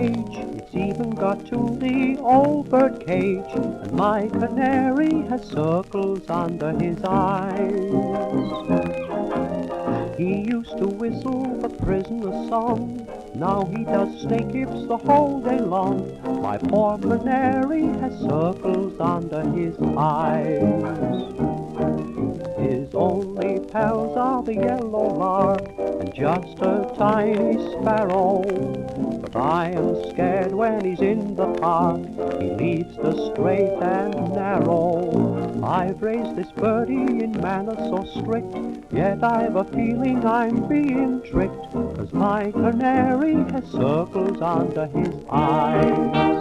It's even got to the old bird cage, and my canary has circles under his eyes. He used to whistle the prisoner's song, now he does snake hips the whole day long. My poor canary has circles under his eyes. His only pals are the yellow lark and just a tiny sparrow. But I am scared when he's in the park, he leaves the straight and narrow. I've raised this birdie in manner so strict, yet I've a feeling I'm being tricked, 'cause my canary has circles under his eyes.